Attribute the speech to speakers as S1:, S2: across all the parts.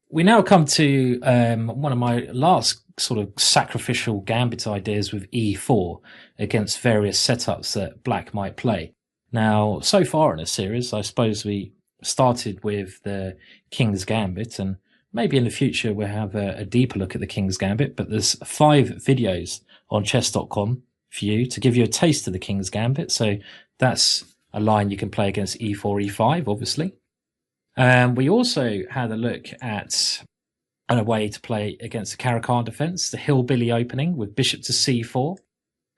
S1: We now come to one of my last sort of sacrificial gambit ideas with e4 against various setups that black might play. Now, so far in the series, I suppose we started with the King's Gambit, and maybe in the future we'll have a deeper look at the King's Gambit, but there's 5 videos on chess.com for you to give you a taste of the King's Gambit. So that's a line you can play against e4, e5, obviously. We also had a look at a way to play against the Caro-Kann defense, the hillbilly opening with bishop to c4.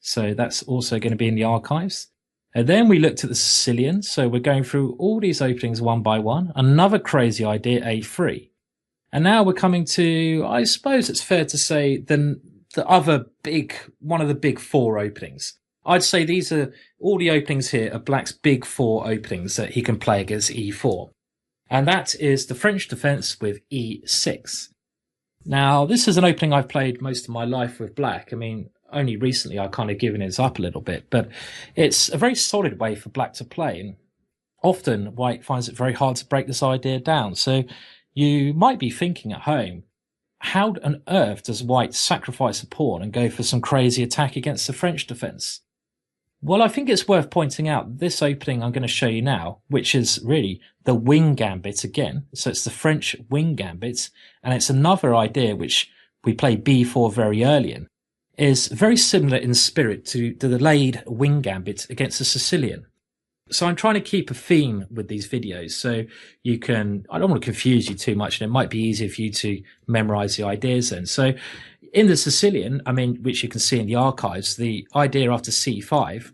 S1: So that's also going to be in the archives. And then we looked at the Sicilian. So we're going through all these openings one by one. Another crazy idea, a3. And now we're coming to, I suppose it's fair to say, the other one of the big 4 openings. I'd say these are all the openings here are black's big 4 openings that he can play against e4. And that is the French defense with e6. Now, this is an opening I've played most of my life with black. I mean, only recently I've kind of given it up a little bit, but it's a very solid way for black to play. And often white finds it very hard to break this idea down. So you might be thinking at home, how on earth does white sacrifice a pawn and go for some crazy attack against the French defense? Well, I think it's worth pointing out this opening I'm going to show you now, which is really the wing gambit again. So it's the French wing gambit, and it's another idea which we play b4 very early in, is very similar in spirit to the delayed wing gambit against the Sicilian. So I'm trying to keep a theme with these videos, so you can, I don't want to confuse you too much, and it might be easier for you to memorize the ideas then. So in the Sicilian, I mean, which you can see in the archives, the idea after c5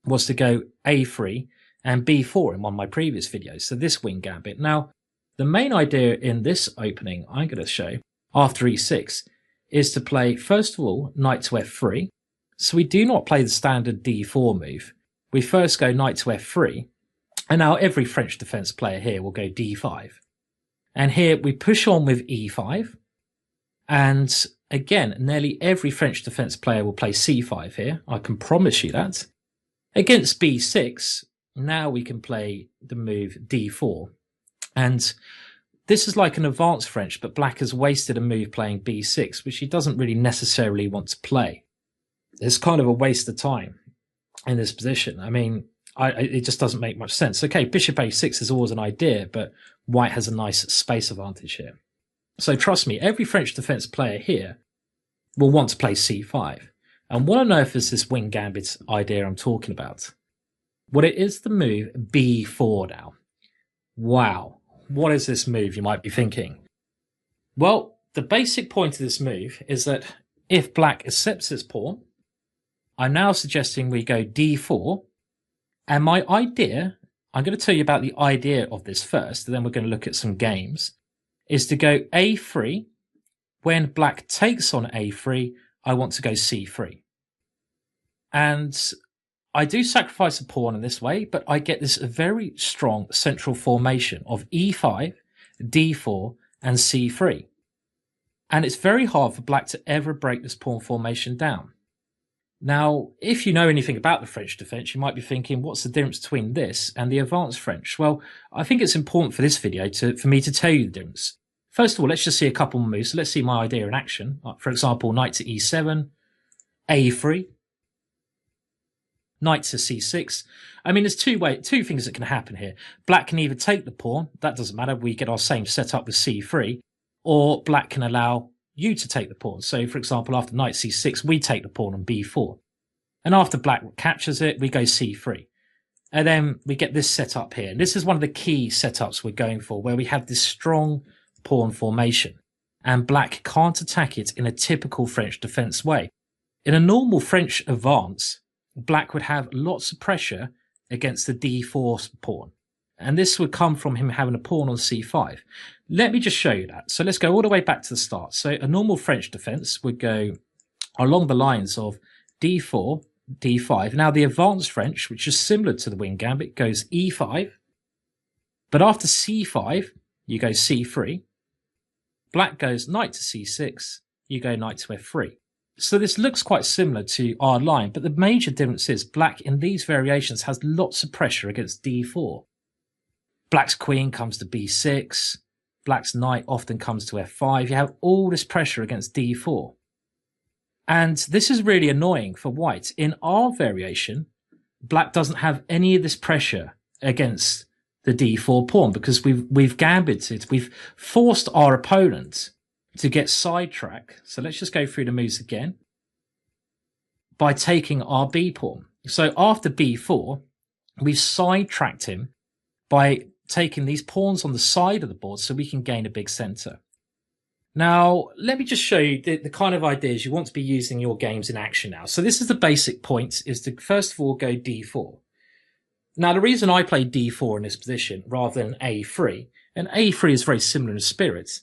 S1: was to go a3 and b4 in one of my previous videos. So this wing gambit. Now, the main idea in this opening I'm going to show after e6 is to play, first of all, knight to f3. So we do not play the standard d4 move. We first go knight to f3. And now every French defense player here will go d5. And here we push on with e5. And again, nearly every French defense player will play c5 here. I can promise you that. Against b6, now we can play the move d4. And this is like an advanced French, but black has wasted a move playing b6, which he doesn't really necessarily want to play. It's kind of a waste of time in this position. I mean, it just doesn't make much sense. Okay, bishop a6 is always an idea, but white has a nice space advantage here. So trust me, every French defense player here will want to play c5. And what on earth is this wing gambit idea I'm talking about? Well, it is the move b4 now. Wow, what is this move, you might be thinking? Well, the basic point of this move is that if black accepts this pawn, I'm now suggesting we go d4. And my idea, I'm going to tell you about the idea of this first, and then we're going to look at some games, is to go a3. When black takes on a3, I want to go c3. And I do sacrifice a pawn in this way, but I get this very strong central formation of e5, d4, and c3. And it's very hard for black to ever break this pawn formation down. Now, if you know anything about the French defense, you might be thinking, what's the difference between this and the advanced French? Well, I think it's important for this video for me to tell you the difference. First of all, let's just see a couple more moves. So let's see my idea in action. For example, knight to e7, a3, knight to c6. I mean, there's two things that can happen here. Black can either take the pawn, that doesn't matter, we get our same setup with c3, or black can allow you to take the pawn. So, for example, after knight c6, we take the pawn on b4. And after black captures it, we go c3. And then we get this setup here. And this is one of the key setups we're going for, where we have this strong pawn formation. And black can't attack it in a typical French defense way. In a normal French advance, black would have lots of pressure against the d4 pawn. And this would come from him having a pawn on c5. Let me just show you that. So let's go all the way back to the start. So a normal French defense would go along the lines of d4, d5. Now the advanced French, which is similar to the wing gambit, goes e5. But after c5, you go c3. Black goes knight to c6. You go knight to f3. So this looks quite similar to our line, but the major difference is black in these variations has lots of pressure against d4. Black's queen comes to b6. Black's knight often comes to f5. You have all this pressure against d4. And this is really annoying for white. In our variation, black doesn't have any of this pressure against the d4 pawn because we've gambited. We've forced our opponent to get sidetracked. So let's just go through the moves again by taking our b pawn. So after b4, we've sidetracked him by taking these pawns on the side of the board so we can gain a big center. Now, let me just show you the kind of ideas you want to be using in your games in action now. So this is the basic point, is to first of all go d4. Now, the reason I play d4 in this position rather than a3, and a3 is very similar in spirit,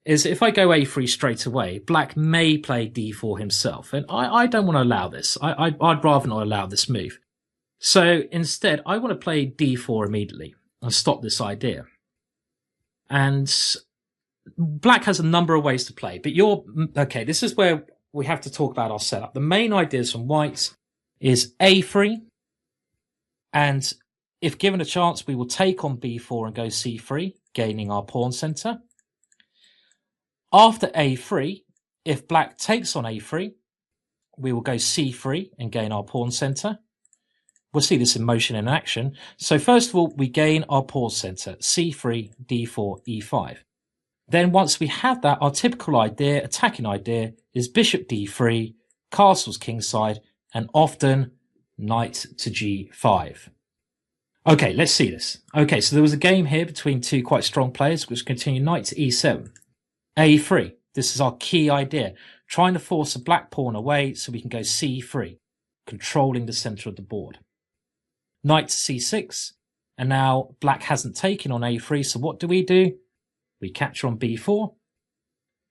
S1: is if I go a3 straight away, black may play d4 himself. And I don't want to allow this. I'd rather not allow this move. So instead, I want to play d4 immediately and stop this idea. And black has a number of ways to play, but okay, this is where we have to talk about our setup. The main ideas from white is a3, and if given a chance, we will take on b4 and go c3, gaining our pawn center. After a3, if black takes on a3, we will go c3 and gain our pawn center. We'll see this in motion in action. So first of all, we gain our pawn center, c3, d4, e5. Then once we have that, our typical idea, attacking idea, is bishop d3, castles kingside, and often knight to g5. Okay, let's see this. Okay, so there was a game here between two quite strong players, which continue knight to e7. a3, this is our key idea, trying to force a black pawn away so we can go c3, controlling the center of the board. Knight to c6, and now black hasn't taken on a3, so what do? We capture on b4,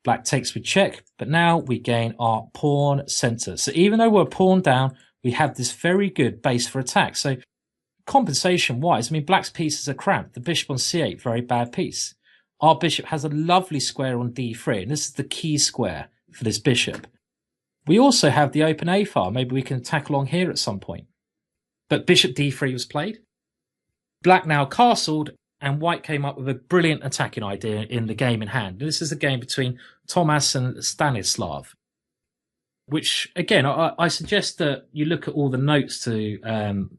S1: black takes with check, but now we gain our pawn center. So even though we're pawn down, we have this very good base for attack. So compensation-wise, I mean, black's pieces are cramped. The bishop on c8, very bad piece. Our bishop has a lovely square on d3, and this is the key square for this bishop. We also have the open a file. Maybe we can attack along here at some point. But bishop d3 was played. Black now castled, and white came up with a brilliant attacking idea in the game in hand. This is a game between Thomas and Stanislav, which, again, I suggest that you look at all the notes to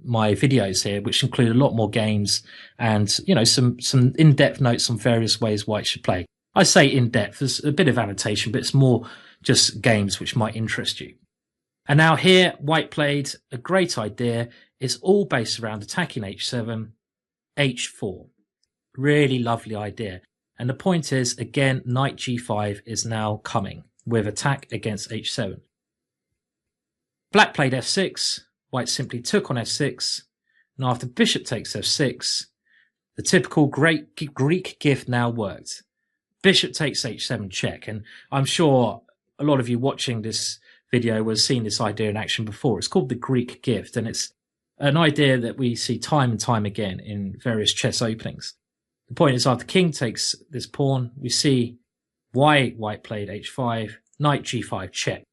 S1: my videos here, which include a lot more games and, you know, some in-depth notes on various ways white should play. I say in-depth, there's a bit of annotation, but it's more just games which might interest you. And now here, white played a great idea. It's all based around attacking h7, h4. Really lovely idea. And the point is, again, knight g5 is now coming with attack against h7. Black played f6. White simply took on f6. And after bishop takes f6, the typical great Greek gift now worked. Bishop takes h7 check. And I'm sure a lot of you watching this video has seen this idea in action before. It's called the Greek gift, and it's an idea that we see time and time again in various chess openings. The point is, after king takes this pawn, we see why white played h5, knight g5 check.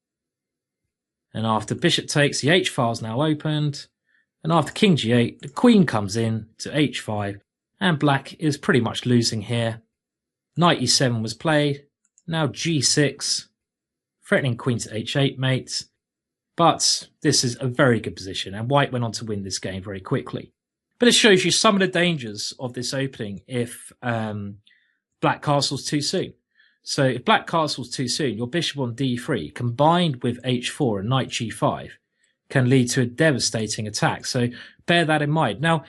S1: And after bishop takes, the h file is now opened. And after king g8, the queen comes in to h5, and black is pretty much losing here. Knight e7 was played. Now g6, threatening queen to h8 mate. But this is a very good position, and white went on to win this game very quickly. But it shows you some of the dangers of this opening if black castles too soon. So if black castles too soon, your bishop on d3 combined with h4 and knight g5 can lead to a devastating attack. So bear that in mind. Now,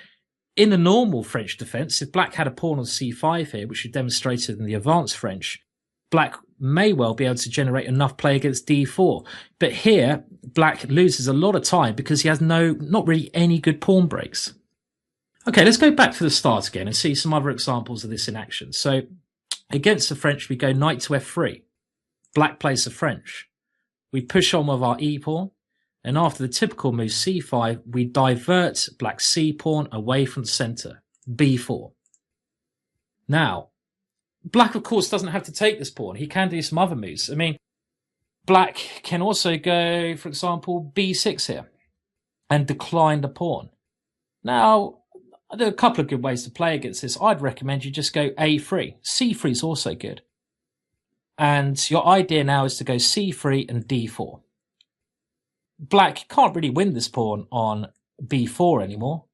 S1: in the normal French defense, if black had a pawn on c5 here, which we demonstrated in the advanced French, black may well be able to generate enough play against d4. But here, black loses a lot of time because he has not really any good pawn breaks. Okay, let's go back to the start again and see some other examples of this in action. So against the French, we go knight to f3. Black plays the French. We push on with our e-pawn. And after the typical move c5, we divert black's c-pawn away from the center, b4. Now, black, of course, doesn't have to take this pawn. He can do some other moves. I mean, black can also go, for example, b6 here and decline the pawn. Now, There are a couple of good ways to play against this. I'd recommend you just go a3. c3 is also good. And your idea now is to go c3 and d4. Black can't really win this pawn on b4 anymore.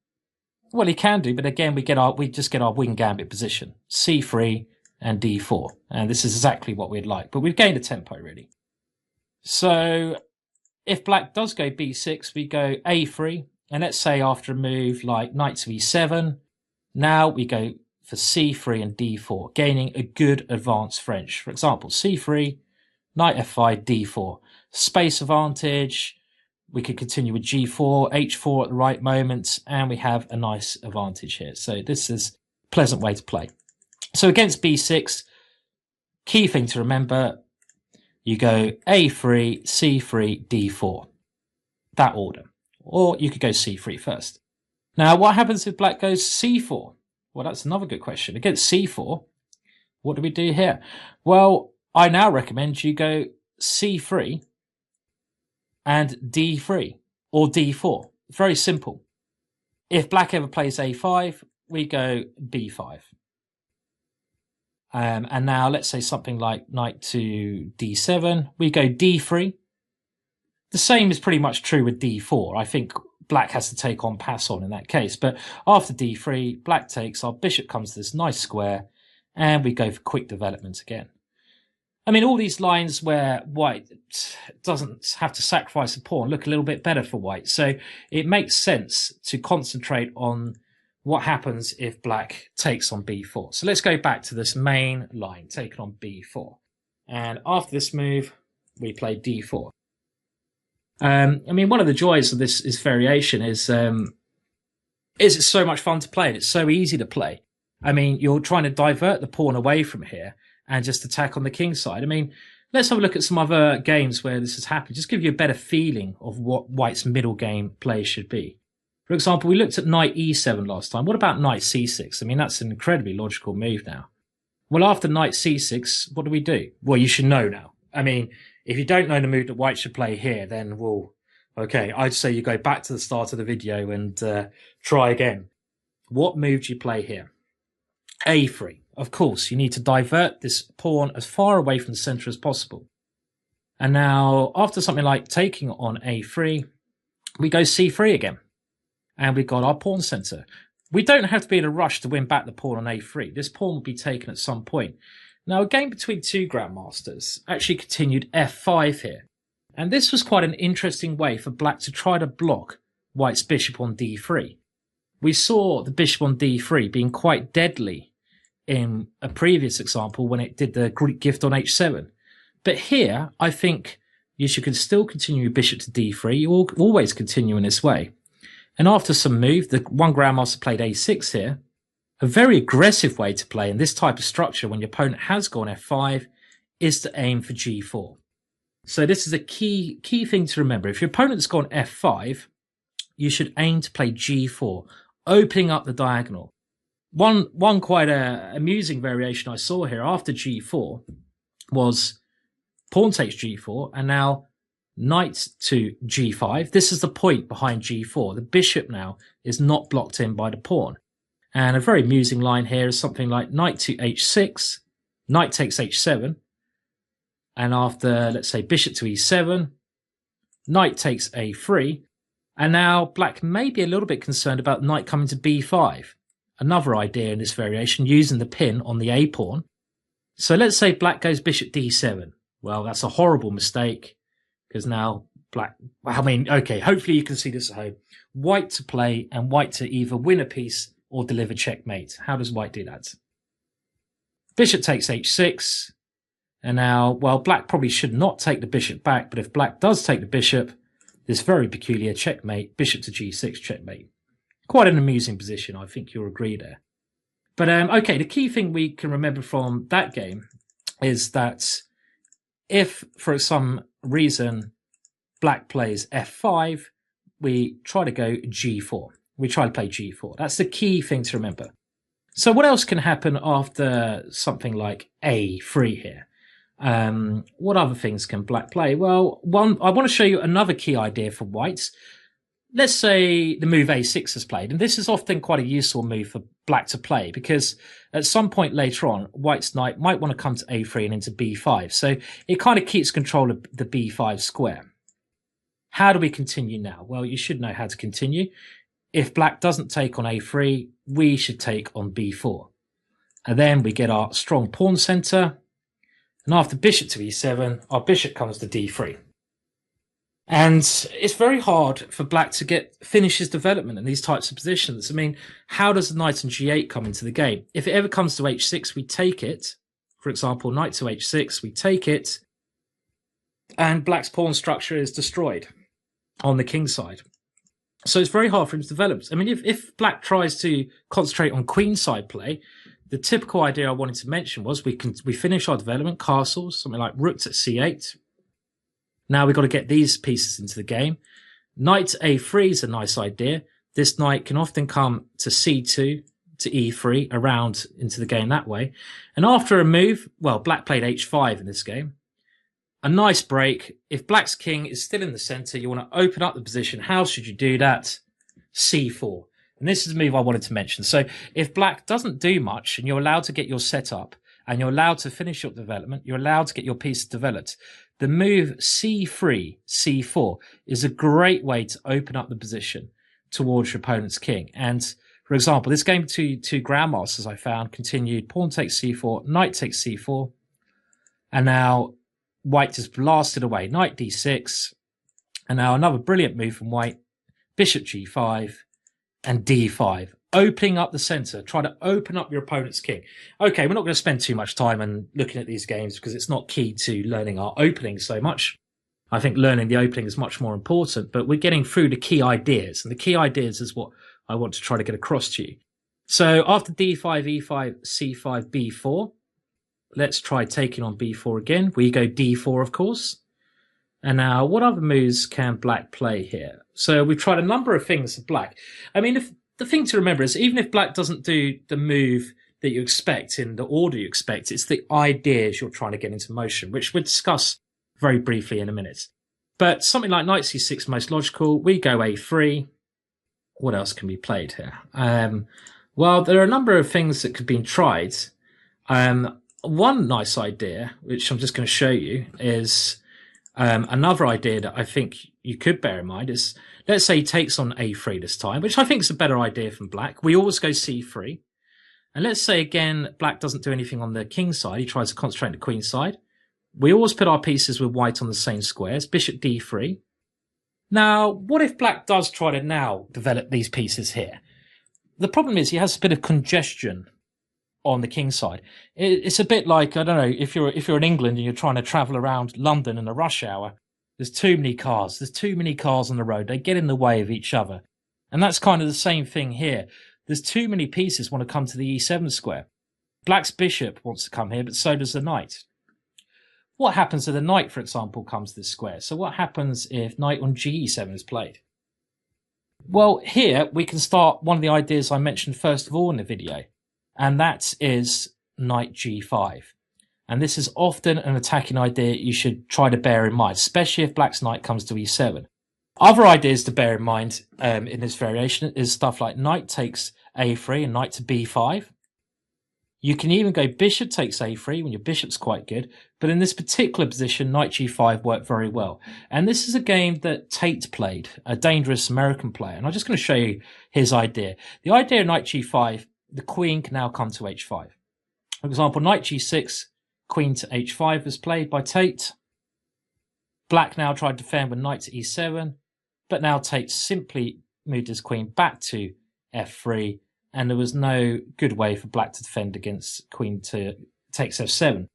S1: Well, he can do, but again, we just get our wing gambit position. c3 and d4. And this is exactly what we'd like. But we've gained a tempo, really. So if black does go b6, we go a3. And let's say after a move like knight to e7, now we go for c3 and d4, gaining a good advanced French. For example, c3, knight f5, d4. Space advantage. We could continue with g4, h4 at the right moment, and we have a nice advantage here. So this is a pleasant way to play. So against b6, key thing to remember, you go a3, c3, d4. That order. Or you could go c3 first. Now, what happens if black goes c4? Well, that's another good question. Against c4, what do we do here? Well, I now recommend you go c3 and d3 or d4. Very simple. If black ever plays a5, we go b5. And now let's say something like knight to d7, we go d3. The same is pretty much true with d4. I think black has to take on pass on in that case. But after d3, black takes, our bishop comes to this nice square, and we go for quick development again. I mean, all these lines where white doesn't have to sacrifice a pawn look a little bit better for white. So it makes sense to concentrate on what happens if black takes on b4. So let's go back to this main line, taken on b4. And after this move, we play d4. I mean, one of the joys of this variation is it's so much fun to play and it's so easy to play. I mean, you're trying to divert the pawn away from here and just attack on the king side. I mean, let's have a look at some other games where this has happened. Just give you a better feeling of what white's middle game play should be. For example, we looked at knight e7 last time. What about knight c6? I mean, that's an incredibly logical move now. Well, after knight c6, what do we do? Well, you should know now. I mean, if you don't know the move that white should play here, then okay, I'd say you go back to the start of the video and try again. What move do you play here? a3. Of course, you need to divert this pawn as far away from the center as possible. And now, after something like taking on a3, we go c3 again. And we've got our pawn center. We don't have to be in a rush to win back the pawn on a3. This pawn will be taken at some point. Now, a game between two grandmasters actually continued f5 here. And this was quite an interesting way for black to try to block white's bishop on d3. We saw the bishop on d3 being quite deadly in a previous example when it did the Greek gift on h7. But here, I think you should still continue your bishop to d3. You always continue in this way. And after some move, the one grandmaster played a6 here. A very aggressive way to play in this type of structure when your opponent has gone f5 is to aim for g4. So this is a key thing to remember. If your opponent's gone f5, you should aim to play g4, opening up the diagonal. One quite amusing variation I saw here after g4 was pawn takes g4 and now knight to g5. This is the point behind g4. The bishop now is not blocked in by the pawn. And a very amusing line here is something like knight to h6, knight takes h7, and after, let's say, bishop to e7, knight takes a3, and now black may be a little bit concerned about knight coming to b5. Another idea in this variation, using the pin on the a pawn. So let's say black goes bishop d7. Well, that's a horrible mistake, because now black, I mean, okay, hopefully you can see this at home. White to play, and white to either win a piece or deliver checkmate. How does white do that? Bishop takes h6. And now, well, black probably should not take the bishop back, but if black does take the bishop, this very peculiar checkmate, bishop to g6 checkmate. Quite an amusing position, I think you'll agree there. But, okay, the key thing we can remember from that game is that if, for some reason, black plays f5, we try to go g4. We try to play g4. That's the key thing to remember. So what else can happen after something like a3 here? What other things can black play? Well, I want to show you another key idea for whites. let's say the move a6 is played, and this is often quite a useful move for black to play because at some point later on, white's knight might want to come to a3 and into b5. So it kind of keeps control of the b5 square. How do we continue now? Well, you should know how to continue. If black doesn't take on a3, we should take on b4. And then we get our strong pawn center. And after bishop to e7, our bishop comes to d3. And it's very hard for black to finish his development in these types of positions. I mean, how does the knight on g8 come into the game? If it ever comes to h6, we take it. For example, knight to h6, we take it. And black's pawn structure is destroyed on the king side. So it's very hard for him to develop. I mean, if black tries to concentrate on queen side play, the typical idea I wanted to mention was we finish our development, castles, something like rook to c8. Now we've got to get these pieces into the game. Knight to a3 is a nice idea. This knight can often come to c2, to e3, around into the game that way. And after a move, well, black played h5 in this game. A nice break. If black's king is still in the center, you want to open up the position. How should you do that? c4. And this is a move I wanted to mention. So if black doesn't do much and you're allowed to get your setup and you're allowed to finish your development, you're allowed to get your pieces developed, the move c3, c4 is a great way to open up the position towards your opponent's king. And for example, this game two grandmasters I found continued pawn takes c4, knight takes c4, and now white just blasted away, knight d6, and now another brilliant move from white, bishop g5 and d5. Opening up the center, try to open up your opponent's king. Okay, we're not going to spend too much time on looking at these games because it's not key to learning our opening so much. I think learning the opening is much more important, but we're getting through the key ideas, and the key ideas is what I want to try to get across to you. So after d5, e5, c5, b4, let's try taking on b4 again. We go d4, of course. And now, what other moves can black play here? So we've tried a number of things for black. I mean, the thing to remember is even if black doesn't do the move that you expect in the order you expect, it's the ideas you're trying to get into motion, which we'll discuss very briefly in a minute. But something like knight c6 most logical. We go a3. What else can be played here? Well, there are a number of things that could be tried. One nice idea, which I'm just going to show you, is another idea that I think you could bear in mind is, let's say he takes on a3 this time, which I think is a better idea from black. We always go c3. And let's say, again, black doesn't do anything on the king side. He tries to concentrate on the queen side. We always put our pieces with white on the same squares. Bishop d3. Now, what if black does try to now develop these pieces here? The problem is he has a bit of congestion on the king side. It's a bit like, I don't know, if you're in England and you're trying to travel around London in a rush hour, there's too many cars. There's too many cars on the road. They get in the way of each other. And that's kind of the same thing here. There's too many pieces want to come to the e7 square. Black's bishop wants to come here, but so does the knight. What happens if the knight, for example, comes to this square? So what happens if knight on g7 is played? Well, here we can start one of the ideas I mentioned first of all in the video, and that is knight g5. And this is often an attacking idea you should try to bear in mind, especially if black's knight comes to e7. Other ideas to bear in mind in this variation is stuff like knight takes a3 and knight to b5. You can even go bishop takes a3 when your bishop's quite good, but in this particular position, knight g5 worked very well. And this is a game that Tate played, a dangerous American player. And I'm just going to show you his idea. The idea of knight g5, the queen can now come to h5. For example, knight g6, queen to h5 was played by Tate. Black now tried to defend with knight to e7, but now Tate simply moved his queen back to f3, and there was no good way for black to defend against queen to takes f7.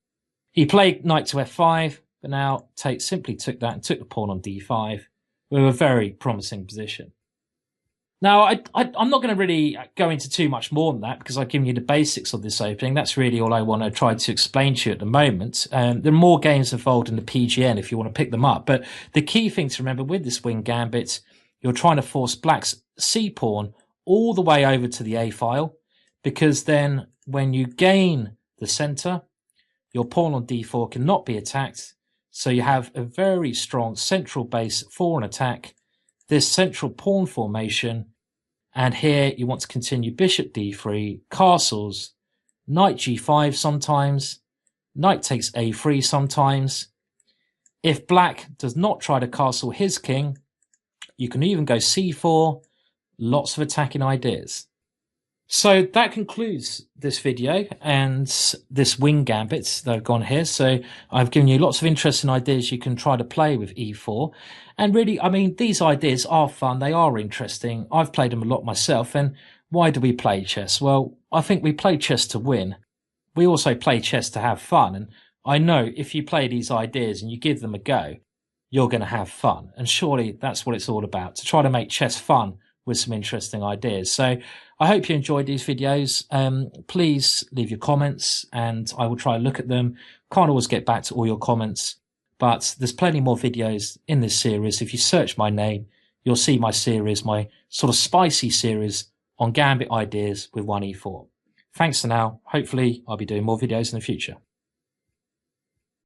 S1: He played knight to f5, but now Tate simply took that and took the pawn on d5 with a very promising position. Now, I'm not going to really go into too much more than that because I've given you the basics of this opening. That's really all I want to try to explain to you at the moment. There are more games involved in the PGN if you want to pick them up. But the key thing to remember with this wing gambit, you're trying to force black's c-pawn all the way over to the a-file, because then when you gain the center, your pawn on d4 cannot be attacked. So you have a very strong central base for an attack. this central pawn formation, and here you want to continue bishop d3, castles, knight g5 sometimes, knight takes a3 sometimes. If black does not try to castle his king, you can even go c4, lots of attacking ideas. So that concludes this video and this wing gambits that I've gone here. So I've given you lots of interesting ideas you can try to play with e4. And really, I mean, these ideas are fun. They are interesting. I've played them a lot myself. And why do we play chess? Well, I think we play chess to win. We also play chess to have fun. And I know if you play these ideas and you give them a go, you're going to have fun. And surely that's what it's all about, to try to make chess fun with some interesting ideas. So I hope you enjoyed these videos. Please leave your comments and I will try to look at them. Can't always get back to all your comments, but there's plenty more videos in this series. If you search my name, you'll see my series, my sort of spicy series on Gambit ideas with 1e4. Thanks for now. Hopefully I'll be doing more videos in the future.